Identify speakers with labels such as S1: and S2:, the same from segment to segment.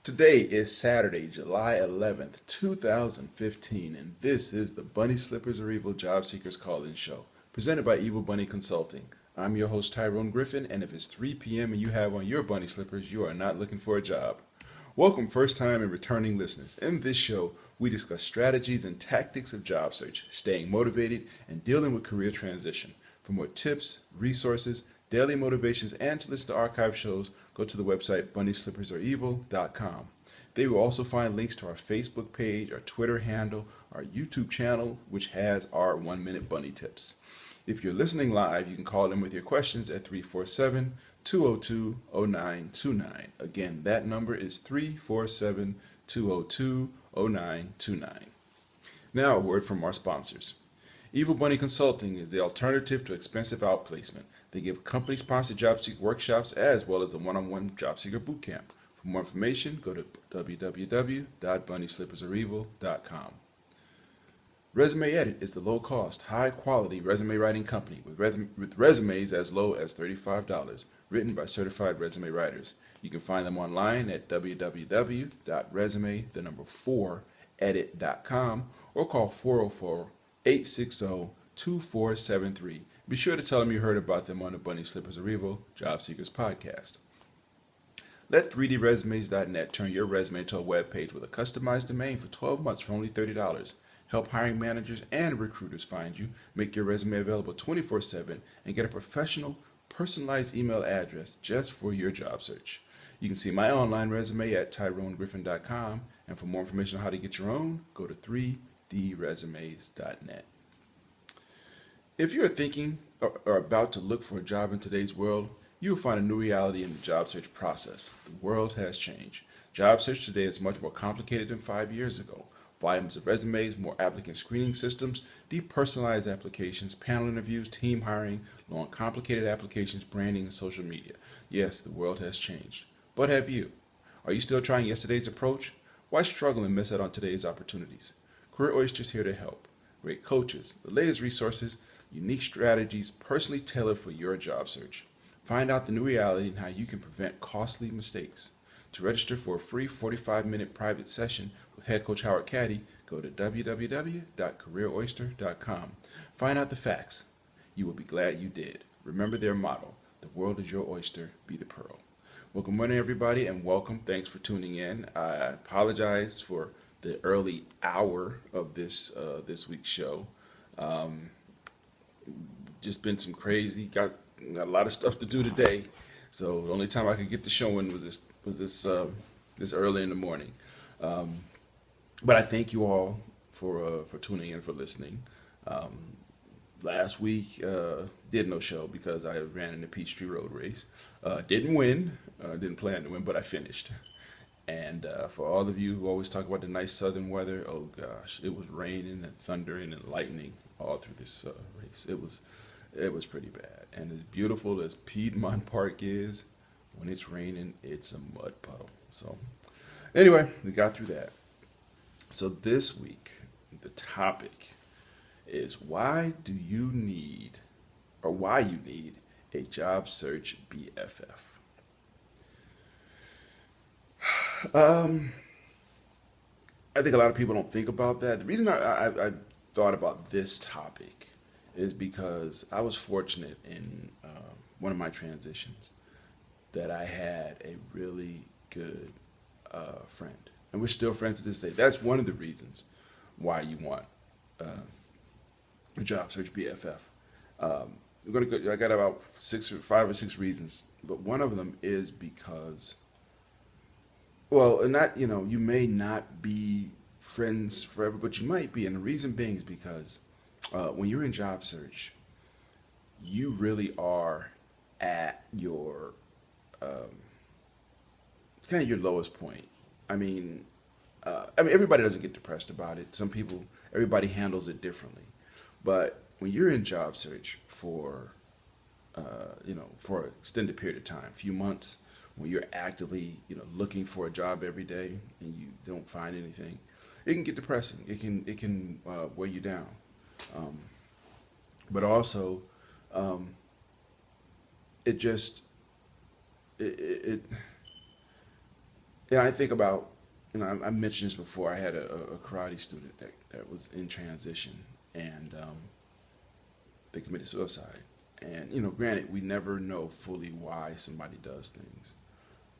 S1: Today is Saturday, July 11th, 2015, and this is the Bunny Slippers Are Evil Job Seekers Call-In Show, presented by Evil Bunny Consulting. I'm your host, Tyrone Griffin, and if it's 3 p.m. and you have on your bunny slippers, you are not looking for a job. Welcome first-time and returning listeners. In this show, we discuss strategies and tactics of job search, staying motivated, and dealing with career transition. For more tips, resources, daily motivations, and to listen to archive shows, go to the website bunnyslippersareevil.com. There you will also find links to our Facebook page, our Twitter handle, our YouTube channel, which has our 1-minute bunny tips. If you're listening live, you can call in with your questions at 347-202-0929. Again, that number is 347-202-0929. Now, a word from our sponsors. Evil Bunny Consulting is the alternative to expensive outplacement. They give company-sponsored job seeker workshops as well as a one-on-one job seeker bootcamp. For more information, go to www.bunnyslippersareevil.com. Resume Edit is the low-cost, high-quality resume writing company with resumes as low as $35, written by certified resume writers. You can find them online at www.resume4edit.com or call 404-860-2473. Be sure to tell them you heard about them on the Bunny Slippers Are Evil Job Seekers podcast. Let 3dresumes.net turn your resume into a web page with a customized domain for 12 months for only $30. Help hiring managers and recruiters find you, make your resume available 24/7, and get a professional, personalized email address just for your job search. You can see my online resume at tyronegriffin.com, and for more information on how to get your own, go to 3dresumes.net. If you're thinking or about to look for a job in today's world, you will find a new reality in the job search process. The world has changed. Job search today is much more complicated than 5 years ago. Volumes of resumes, more applicant screening systems, depersonalized applications, panel interviews, team hiring, long complicated applications, branding, and social media. Yes, the world has changed. But have you? Are you still trying yesterday's approach? Why struggle and miss out on today's opportunities? Career Oyster is here to help. Great coaches, the latest resources, unique strategies personally tailored for your job search. Find out the new reality and how you can prevent costly mistakes. To register for a free 45-minute private session with head coach Howard Caddy, go to www.careeroyster.com. Find out the facts. You will be glad you did. Remember their motto, the world is your oyster, be the pearl. Well, good morning, everybody, and welcome. Thanks for tuning in. I apologize for the early hour of this week's show. Just been some crazy, got a lot of stuff to do today. So the only time I could get the show in was this early in the morning. But I thank you all for tuning in, for listening. Last week did no show because I ran in the Peachtree Road race. Didn't win, didn't plan to win, but I finished. And for all of you who always talk about the nice southern weather, oh gosh, it was raining and thundering and lightning all through this race. It was pretty bad. And as beautiful as Piedmont Park is, when it's raining, it's a mud puddle. So anyway, we got through that. So this week, the topic is why you need a job search BFF. I think a lot of people don't think about that. The reason I thought about this topic is because I was fortunate in one of my transitions that I had a really good friend, and we're still friends to this day. That's one of the reasons why you want a job search BFF. I got about 5 or 6 reasons, but one of them is because, well, you may not be friends forever, but you might be, and the reason being is because when you're in job search, you really are at your kind of your lowest point. I mean, everybody doesn't get depressed about it. Everybody handles it differently. But when you're in job search for an extended period of time, a few months, when you're actively, looking for a job every day and you don't find anything, it can get depressing. It can weigh you down. But also, it Yeah, I think about, I mentioned this before. I had a karate student that was in transition, and they committed suicide. And granted, we never know fully why somebody does things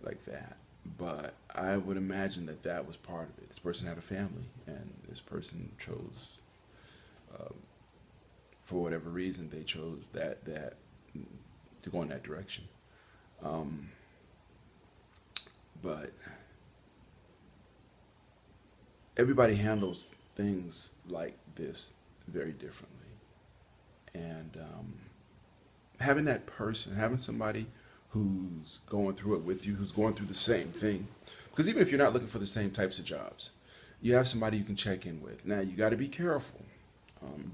S1: like that, but I would imagine that that was part of it. This person had a family, and this person chose, um, for whatever reason, they chose that to go in that direction. Um, but everybody handles things like this very differently. And having that person, having somebody who's going through it with you, who's going through the same thing, because even if you're not looking for the same types of jobs, you have somebody you can check in with. Now, you got to be careful.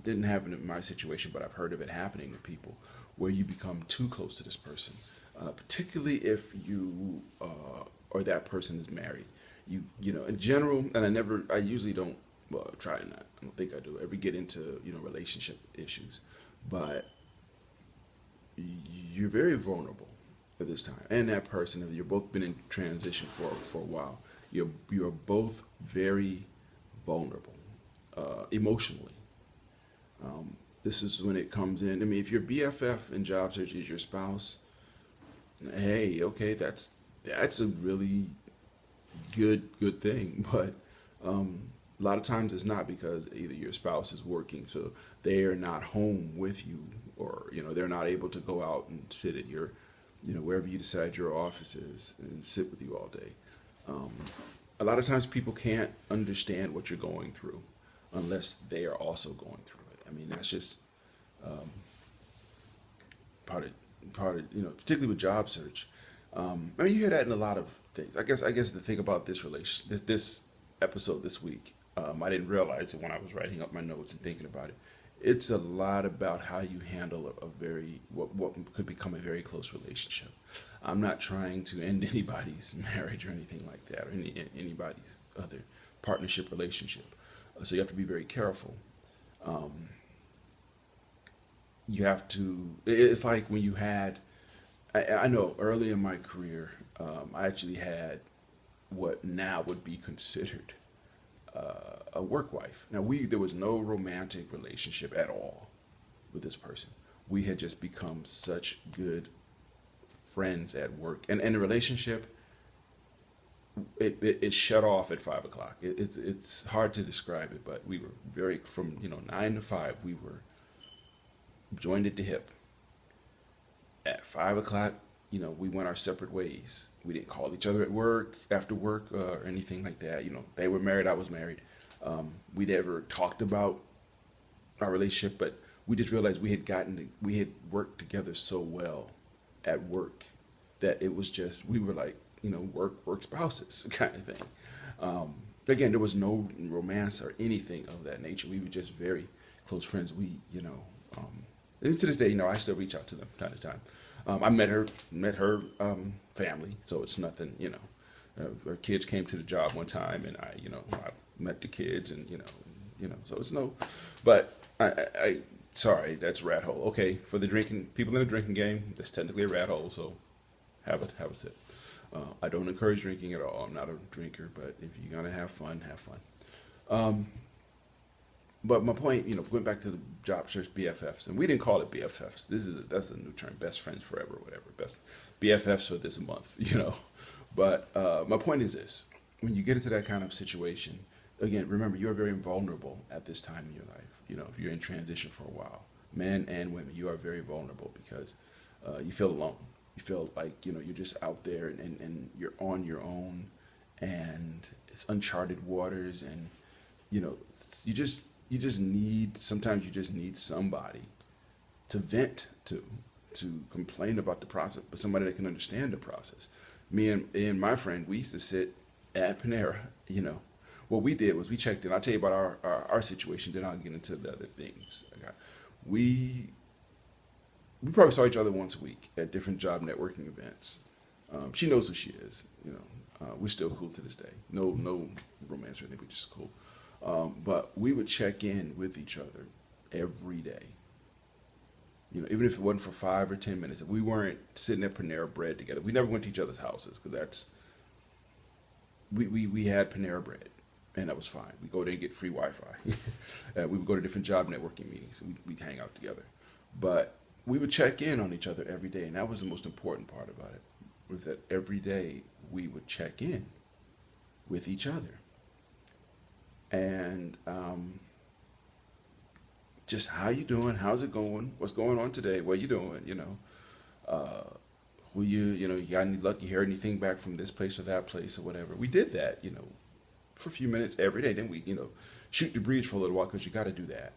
S1: Didn't happen in my situation, but I've heard of it happening to people where you become too close to this person, particularly if you or that person is married. In general, and I usually don't, well, try not, I don't think I do, ever get into, relationship issues, but you're very vulnerable at this time. And that person, if you've both been in transition for a while, you're both very vulnerable emotionally. This is when it comes in. I mean, if your BFF in job search is your spouse, hey, okay, that's a really good thing. But a lot of times it's not, because either your spouse is working, so they are not home with you, or they're not able to go out and sit at your, wherever you decide your office is, and sit with you all day. Um, a lot of times people can't understand what you're going through unless they are also going through it. I mean, that's just um, part of particularly with job search. I mean, you hear that in a lot of things. I guess the thing about this episode this week, I didn't realize it when I was writing up my notes and thinking about it. It's a lot about how you handle a very what could become a very close relationship. I'm not trying to end anybody's marriage or anything like that, or anybody's other partnership relationship. So you have to be very careful. Um, you have to. It's like when you had. I know early in my career, I actually had what now would be considered a work wife. Now there was no romantic relationship at all with this person. We had just become such good friends at work, and the relationship it shut off at 5 o'clock. It's hard to describe it, but we were very, from 9 to 5, we were joined at the hip. At 5 o'clock, we went our separate ways. We didn't call each other at work, after work, or anything like that. They were married, I was married. We never talked about our relationship, but we just realized we had worked together so well at work that it was just, we were like, work spouses kind of thing. Again, there was no romance or anything of that nature. We were just very close friends. And to this day, I still reach out to them from time to time. I met her family, so it's nothing. Her kids came to the job one time, and I met the kids, and so it's no. But sorry, that's rat hole. Okay, for the drinking people in the drinking game, that's technically a rat hole. So have a sip. I don't encourage drinking at all. I'm not a drinker, but if you're gonna have fun, have fun. Um, but my point, going back to the job search BFFs, and we didn't call it BFFs. That's a new term, best friends forever, whatever. Best BFFs for this month. But my point is this: when you get into that kind of situation, again, remember you are very vulnerable at this time in your life. If you're in transition for a while, men and women, you are very vulnerable because you feel alone. You feel like you're just out there, and you're on your own, and it's uncharted waters, and sometimes you just need somebody to vent to complain about the process, but somebody that can understand the process. Me and my friend, we used to sit at Panera. What we did was we checked in. I'll tell you about our situation, then I'll get into the other things. We we probably saw each other once a week at different job networking events. She knows who she is. We're still cool to this day. No romance or anything. We're just cool. But we would check in with each other every day. Even if it wasn't for 5 or 10 minutes, if we weren't sitting at Panera Bread together, we never went to each other's houses because we had Panera Bread, and that was fine. We go there and get free Wi-Fi. We would go to different job networking meetings. We'd hang out together, but we would check in on each other every day, and that was the most important part about it. Was that every day we would check in with each other, and just how you doing? How's it going? What's going on today? What you doing? Who you got any luck? You heard anything back from this place or that place or whatever? We did that, for a few minutes every day. Then we, shoot the breeze for a little while because you got to do that.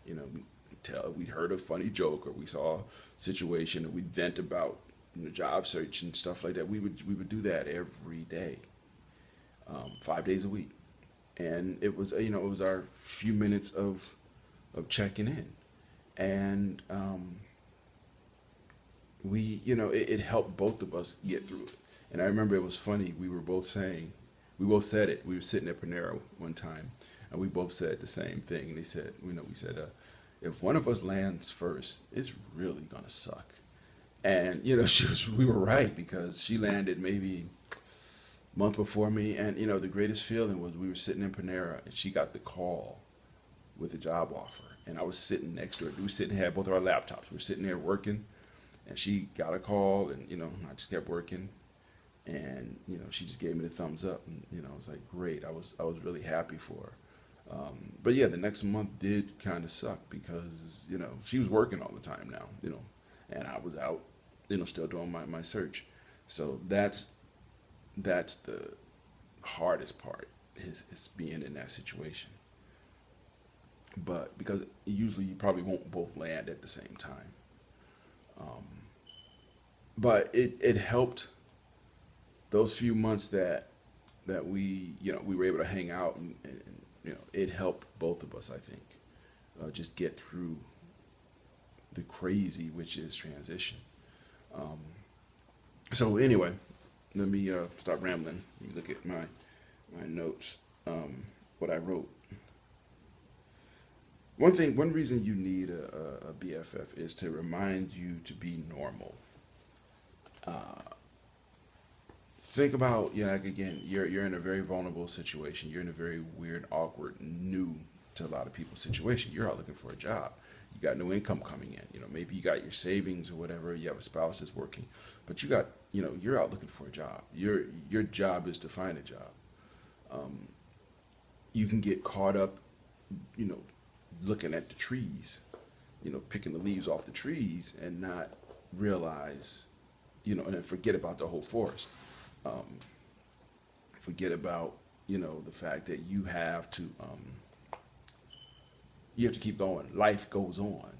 S1: We'd heard a funny joke or we saw a situation and we'd vent about job search and stuff like that. We would do that every day, 5 days a week, and it was it was our few minutes of checking in, and it helped both of us get through it. And I remember it was funny. We both said it. We were sitting at Panera one time, and we both said the same thing. And they said, we said, if one of us lands first, it's really gonna suck. And we were right because she landed maybe a month before me, and the greatest feeling was we were sitting in Panera, and she got the call with a job offer, and I was sitting next to her. We were sitting, had both of our laptops. We were sitting there working. And she got a call, and I just kept working, and she just gave me the thumbs up, and I was like, great. I was really happy for her. But yeah, the next month did kind of suck because she was working all the time now, and I was out, still doing my search. So that's the hardest part is being in that situation. But because usually you probably won't both land at the same time. But it helped those few months that we we were able to hang out, and it helped both of us, I think, just get through the crazy which is transition. So anyway, let me stop rambling. You look at my notes, what I wrote. One reason you need a BFF is to remind you to be normal. Think about, like again, you're in a very vulnerable situation. You're in a very weird, awkward, new to a lot of people's situation. You're out looking for a job. You got no income coming in. Maybe you got your savings or whatever. You have a spouse that's working, but you got, you're out looking for a job. Your job is to find a job. You can get caught up, looking at the trees, picking the leaves off the trees and not realize, and forget about the whole forest. Forget about, the fact that you have to keep going. Life goes on,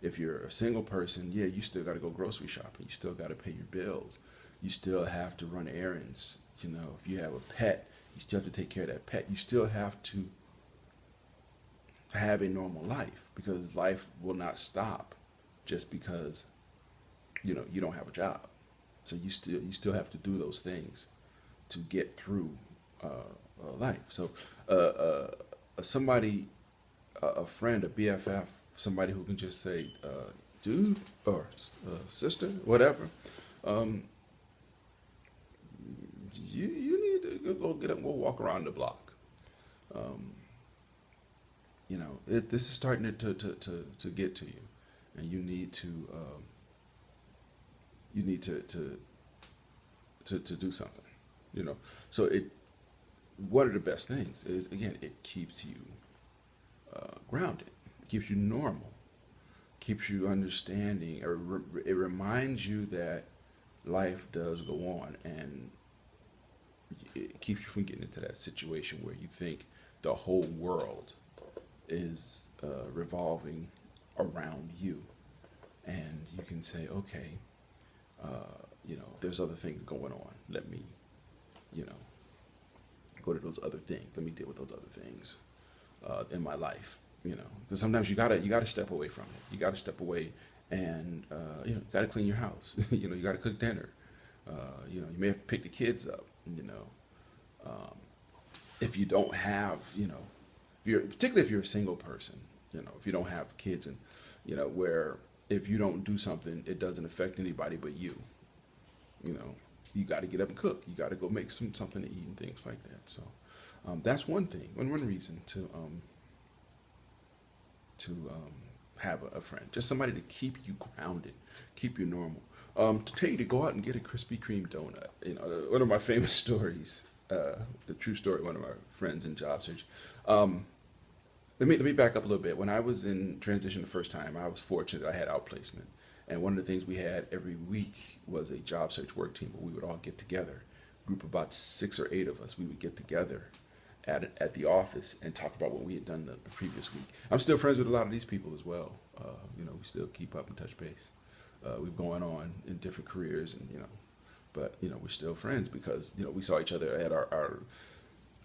S1: if you're a single person, yeah, you still got to go grocery shopping. You still got to pay your bills. You still have to run errands. If you have a pet, you still have to take care of that pet. You still have to have a normal life because life will not stop just because you don't have a job. So you still have to do those things to get through life. So somebody, a friend, a BFF, somebody who can just say, dude or sister, whatever, you need to go get up and go walk around the block. This is starting to get to you, and you need to do something. So one of the best things is, again, it keeps you grounded, it keeps you normal, keeps you understanding, or it reminds you that life does go on, and it keeps you from getting into that situation where you think the whole world is revolving around you, and you can say, okay, there's other things going on. Let me, go to those other things. Let me deal with those other things in my life. Because sometimes you gotta step away from it. You gotta step away, and you gotta clean your house. You gotta cook dinner. You may have to pick the kids up. If you don't have, particularly if you're a single person, if you don't have kids, and where if you don't do something, it doesn't affect anybody but you. you got to get up and cook. You got to go make something to eat and things like that. So that's one thing, one reason to have a friend, just somebody to keep you grounded, keep you normal. To tell you to go out and get a Krispy Kreme donut. One of my famous stories, the true story. One of my friends in job search. Let me back up a little bit. When I was in transition the first time, I was fortunate I had outplacement. And one of the things we had every week was a job search work team where we would all get together. A group of about 6 or 8 of us, we would get together at the office and talk about what we had done the previous week. I'm still friends with a lot of these people as well. We still keep up and touch base. We've gone on in different careers, but we're still friends because we saw each other at our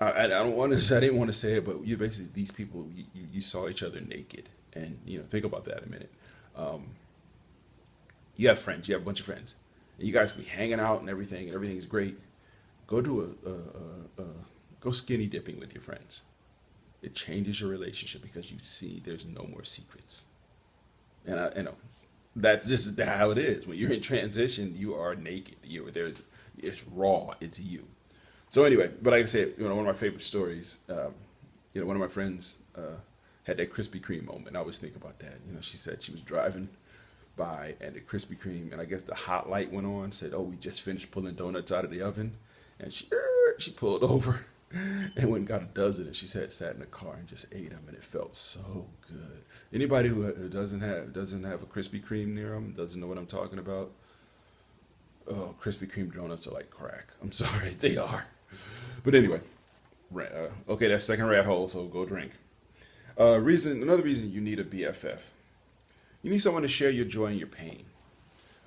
S1: I don't want to. I didn't want to say it, but you basically these people you saw each other naked, and think about that a minute. You have friends. You have a bunch of friends, and you guys be hanging out and everything's great. Go do go skinny dipping with your friends. It changes your relationship because you see there's no more secrets, and I know that's just how it is. When you're in transition, you are naked. It's raw. It's you. So anyway, but like I said, one of my favorite stories, one of my friends had that Krispy Kreme moment. I always think about that. She said she was driving by and the Krispy Kreme, and I guess the hot light went on, said, "Oh, we just finished pulling donuts out of the oven." And she pulled over and went and got a dozen, and she sat in the car and just ate them, and it felt so good. Anybody who doesn't have a Krispy Kreme near them, doesn't know what I'm talking about. Oh, Krispy Kreme donuts are like crack. I'm sorry, they are. But anyway, okay, that's second rat hole, so go drink. Another reason you need a BFF. You need someone to share your joy and your pain.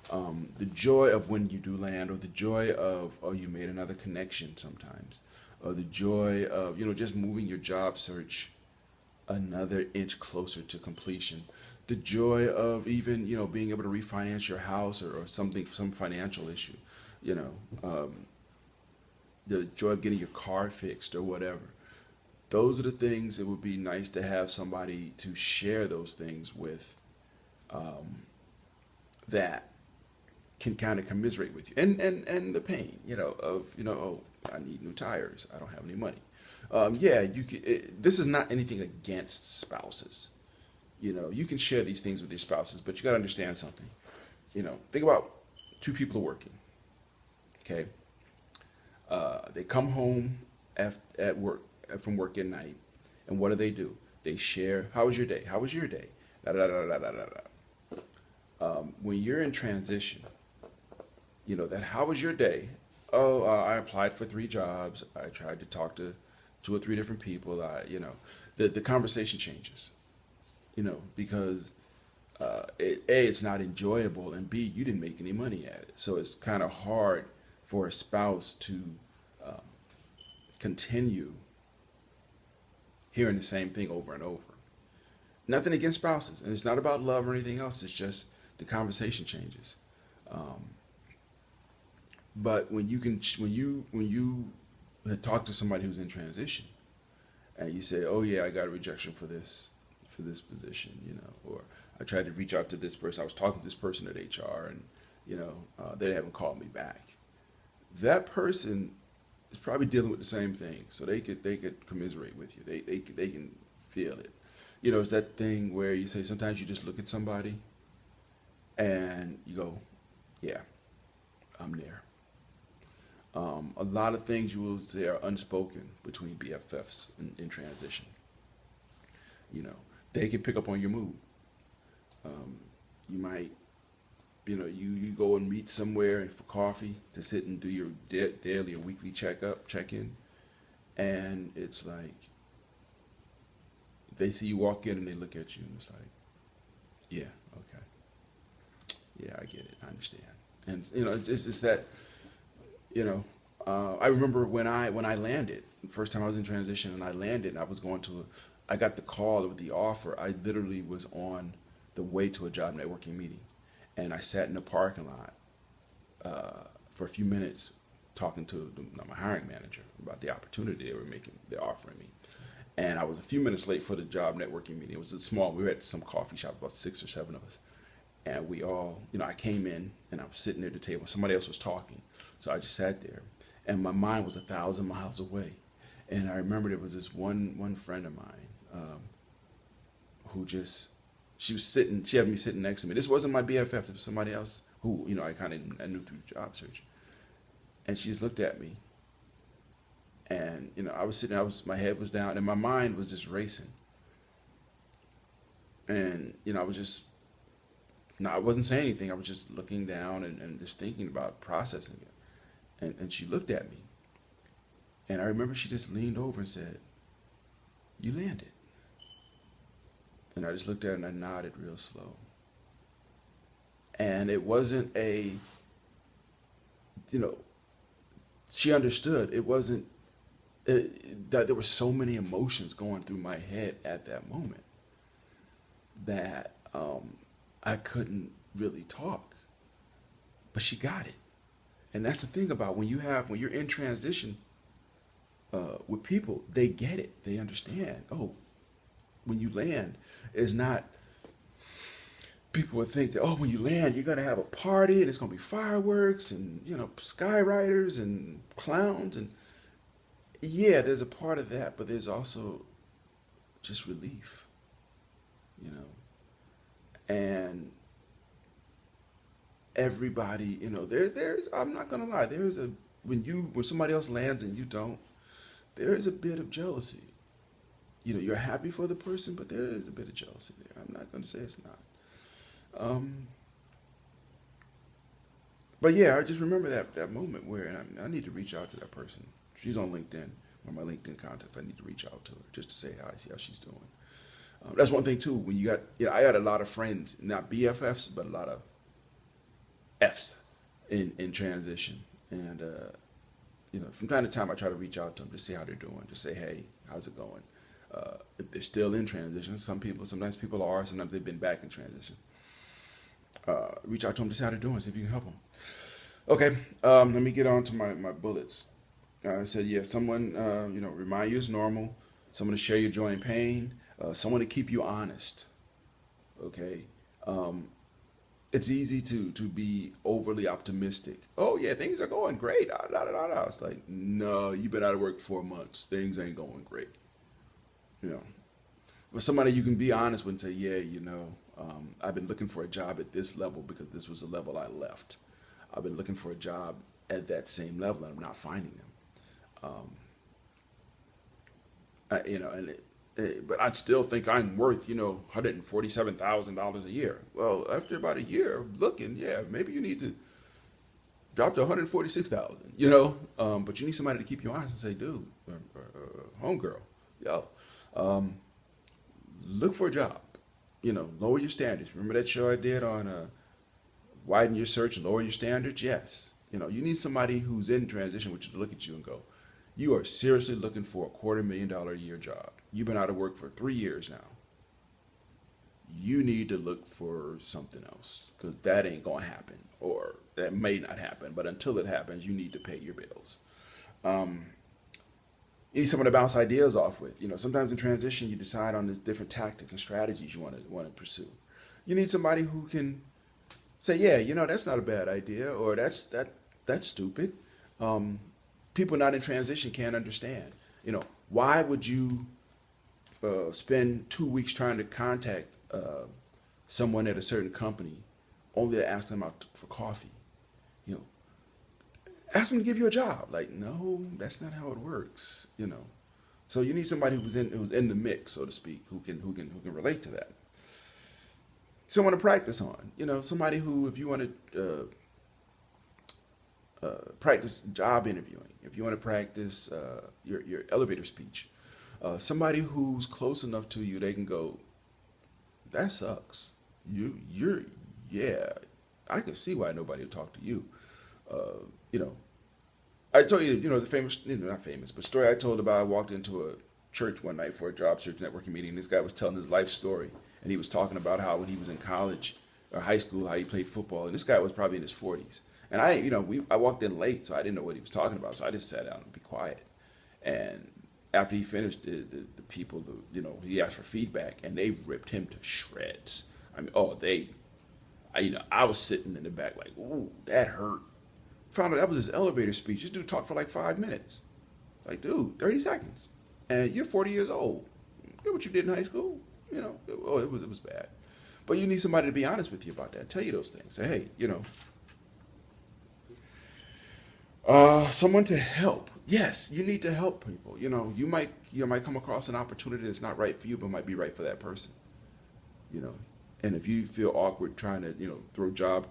S1: The joy of when you do land, or the joy of, oh, you made another connection sometimes, or the joy of, just moving your job search another inch closer to completion. The joy of even, being able to refinance your house or some financial issue, the joy of getting your car fixed or whatever. Those are the things it would be nice to have somebody to share those things with, that can kind of commiserate with you, and the pain, oh, I need new tires, I don't have any money. This is not anything against spouses. You can share these things with your spouses, but you got to understand something. Think about 2 people are working. Okay, they come home from work at night, and what do? They share. How was your day? How was your day? Da, da, da, da, da, da, da. When you're in transition, that how was your day? Oh, I applied for 3 jobs. I tried to talk to 2 or 3 different people. The conversation changes. Because it's not enjoyable, and B, you didn't make any money at it. So it's kind of hard for a spouse to continue hearing the same thing over and over. Nothing against spouses, and it's not about love or anything else. It's just the conversation changes. But when you talk to somebody who's in transition, and you say, "Oh yeah, I got a rejection for this position," or I tried to reach out to this person. I was talking to this person at HR, and they haven't called me back. That person is probably dealing with the same thing, so they could commiserate with you. They can feel it. It's that thing where you say sometimes you just look at somebody and you go, "Yeah, I'm there." A lot of things you will say are unspoken between BFFs in transition. They can pick up on your mood. You might, you go and meet somewhere for coffee to sit and do your daily or weekly check-in, and it's like they see you walk in and they look at you, and it's like, yeah, okay, yeah, I get it, I understand. And it's just that, I remember when I landed the first time I was in transition, and I landed, and I got the call with the offer. I literally was on the way to a job networking meeting, and I sat in the parking lot for a few minutes talking to my hiring manager about the opportunity they're offering me. And I was a few minutes late for the job networking meeting. It was we were at some coffee shop, about 6 or 7 of us. And we all, I came in and I was sitting at the table. Somebody else was talking. So I just sat there and my mind was 1,000 miles away. And I remember there was this one friend of mine who just, she had me sitting next to me. This wasn't my BFF, it was somebody else who, I knew through job search. And she just looked at me. And, I was sitting, my head was down and my mind was just racing. And, I was just, no, I wasn't saying anything. I was just looking down and just thinking about processing it. And she looked at me. And I remember she just leaned over and said, "You landed." And I just looked at her and I nodded real slow. And it wasn't she understood. It wasn't that there were so many emotions going through my head at that moment that I couldn't really talk. But she got it. And that's the thing about when you're in transition with people, they get it. They understand. Oh, when you land, it's not, people would think that, oh, when you land, you're going to have a party and it's going to be fireworks and, skywriters and clowns. And yeah, there's a part of that, but there's also just relief, and everybody, there's, I'm not going to lie, when somebody else lands and you don't, there is a bit of jealousy. You're happy for the person, but there is a bit of jealousy there. I'm not going to say it's not. But yeah, I just remember that moment where I need to reach out to that person. She's on LinkedIn, on my LinkedIn contacts. I need to reach out to her just to say hi, see how she's doing. That's one thing too. When I got a lot of friends, not BFFs, but a lot of Fs in transition. And from time to time, I try to reach out to them to see how they're doing. Just say, hey, how's it going? If they're still in transition, sometimes people are, sometimes they've been back in transition. Reach out to them to see how they're doing, see if you can help them. Okay, let me get on to my bullets. I said, yeah, someone, remind you it's normal, someone to share your joy and pain, someone to keep you honest, okay? It's easy to be overly optimistic. Oh, yeah, things are going great. It's like, no, you've been out of work 4 months. Things ain't going great. With somebody you can be honest with and say, yeah, I've been looking for a job at this level because this was the level I left. I've been looking for a job at that same level and I'm not finding them. But I still think I'm worth, $147,000 a year. Well, after about a year of looking, yeah, maybe you need to drop to 146,000. But you need somebody to keep you honest and say, dude, homegirl, yo, look for a job. Lower your standards. Remember that show I did on widen your search and lower your standards? Yes. You need somebody who's in transition with you to look at you and go, you are seriously looking for a $250,000 a year job. You've been out of work for 3 years now. You need to look for something else because that ain't going to happen, or that may not happen. But until it happens, you need to pay your bills. You need someone to bounce ideas off with. Sometimes in transition, you decide on the different tactics and strategies you want to pursue. You need somebody who can say, yeah, that's not a bad idea, or that's stupid. People not in transition can't understand. Why would you spend 2 weeks trying to contact someone at a certain company only to ask them out for coffee? Ask them to give you a job. Like, no, that's not how it works. So you need somebody who's in the mix, so to speak, who can relate to that. Someone to practice on. Somebody who, if you want to practice job interviewing, if you want to practice your elevator speech, somebody who's close enough to you, they can go, that sucks. I can see why nobody will talk to you. I told you, the famous, not famous, but story I told about, I walked into a church one night for a job search networking meeting. This guy was telling his life story, and he was talking about how when he was in college or high school, how he played football. And this guy was probably in his 40s. And I walked in late, so I didn't know what he was talking about. So I just sat down and be quiet. And after he finished, the people, he asked for feedback, and they ripped him to shreds. I was sitting in the back like, ooh, that hurt. Found out that was his elevator speech. This dude talked for like 5 minutes. Like, dude, 30 seconds. And you're 40 years old. Look what you did in high school. It was bad. But you need somebody to be honest with you about that. Tell you those things. Say, hey, someone to help. Yes, you need to help people. You might come across an opportunity that's not right for you, but might be right for that person. You know, and if you feel awkward trying to throw job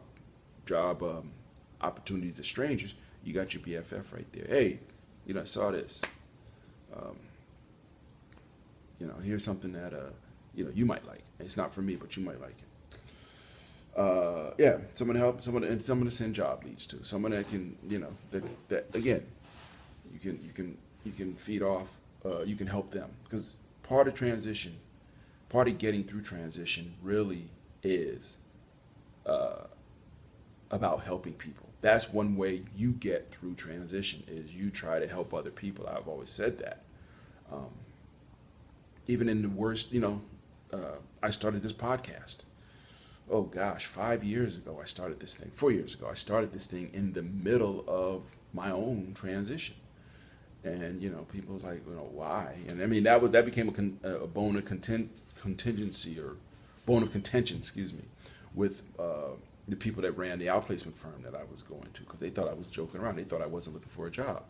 S1: opportunities to strangers, you got your BFF right there. Hey, I saw this. Um, here's something that you might like. It's not for me, but you might like it. Yeah, someone to help, someone to send job leads to, someone that can, that again, you can feed off, you can help them because part of getting through transition really is about helping people. That's one way you get through transition is you try to help other people. I've always said that. Um, Even in the worst, I started this podcast. Oh gosh, 5 years ago I started this thing. 4 years ago I started this thing in the middle of my own transition, and people was like, why? And I mean that became a bone of contingency or bone of contention, excuse me, with the people that ran the outplacement firm that I was going to because they thought I was joking around. They thought I wasn't looking for a job,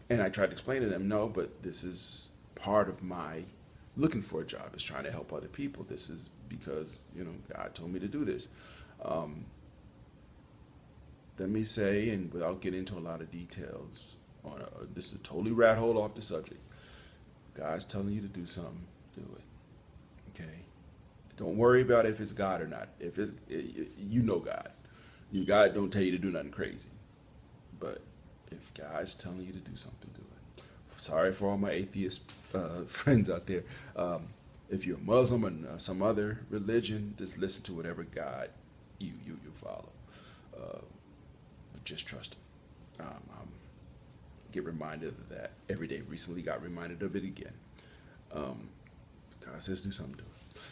S1: and I tried to explain to them, no, but this is part of my looking for a job is trying to help other people. This is because God told me to do this. Um, Let me say, and without getting into a lot of details, this is a totally rat hole off the subject. God's telling you to do something, do it. Okay. Don't worry about if it's God or not. If it's God, God don't tell you to do nothing crazy. But if God's telling you to do something, do it. Sorry for all my atheist friends out there. If you're a Muslim or some other religion, just listen to whatever God you follow. Uh, just trust Him. Get reminded of that every day. Recently got reminded of it again. God says do something to it.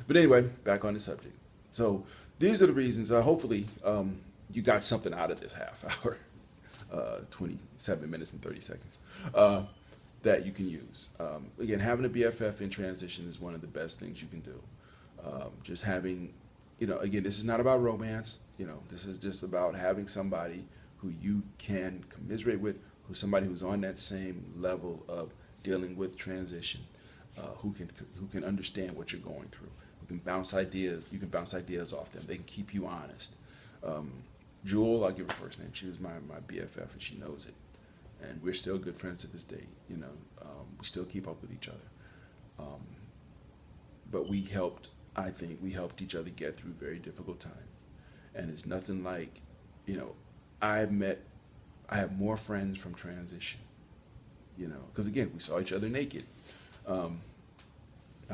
S1: But anyway, back on the subject. So these are the reasons. Hopefully you got something out of this half hour, 27 minutes and 30 seconds. That you can use. Again, having a BFF in transition is one of the best things you can do. Just having, again, this is not about romance. This is just about having somebody who you can commiserate with, who's somebody who's on that same level of dealing with transition, who can understand what you're going through, who can bounce ideas. You can bounce ideas off them. They can keep you honest. Jewel, I'll give her first name. She was my BFF, and she knows it. And we're still good friends to this day. We still keep up with each other. But I think we helped each other get through a very difficult time. And it's nothing like, I have more friends from transition, because again, we saw each other naked. I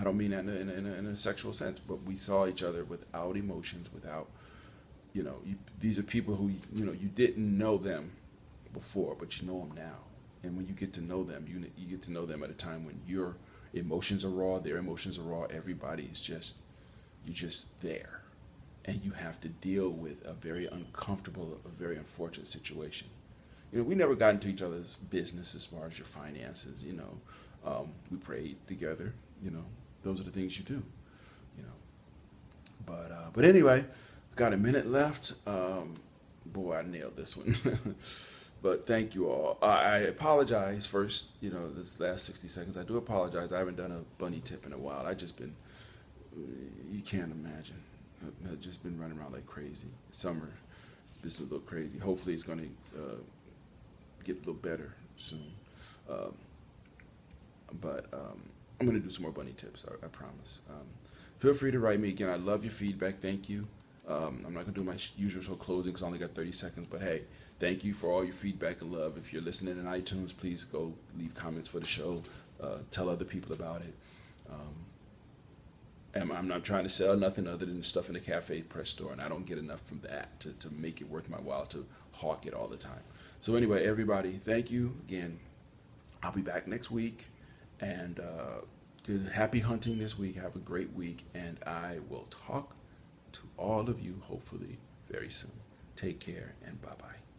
S1: don't mean that in a sexual sense, but we saw each other without emotions, without, these are people who, you didn't know them before, but you know them now. And when you get to know them, you get to know them at a time when your emotions are raw, their emotions are raw, everybody is you're just there. And you have to deal with a very uncomfortable, a very unfortunate situation. We never got into each other's business as far as your finances, we prayed together, those are the things you do, But anyway, got a minute left. Boy, I nailed this one. But thank you all. I apologize first, this last 60 seconds. I do apologize. I haven't done a bunny tip in a while. I just been, you can't imagine. I've just been running around like crazy. Summer, it's been a little crazy. Hopefully it's going to get a little better soon. But I'm going to do some more bunny tips, I promise. Feel free to write me again. I love your feedback. Thank you. I'm not going to do my usual closing because I only got 30 seconds. But hey, thank you for all your feedback and love. If you're listening in iTunes, please go leave comments for the show. Tell other people about it. And I'm not trying to sell nothing other than the stuff in the cafe press store, and I don't get enough from that to make it worth my while to hawk it all the time. So anyway, everybody, thank you again. I'll be back next week, and happy hunting this week. Have a great week, and I will talk to all of you, hopefully very soon. Take care and bye-bye.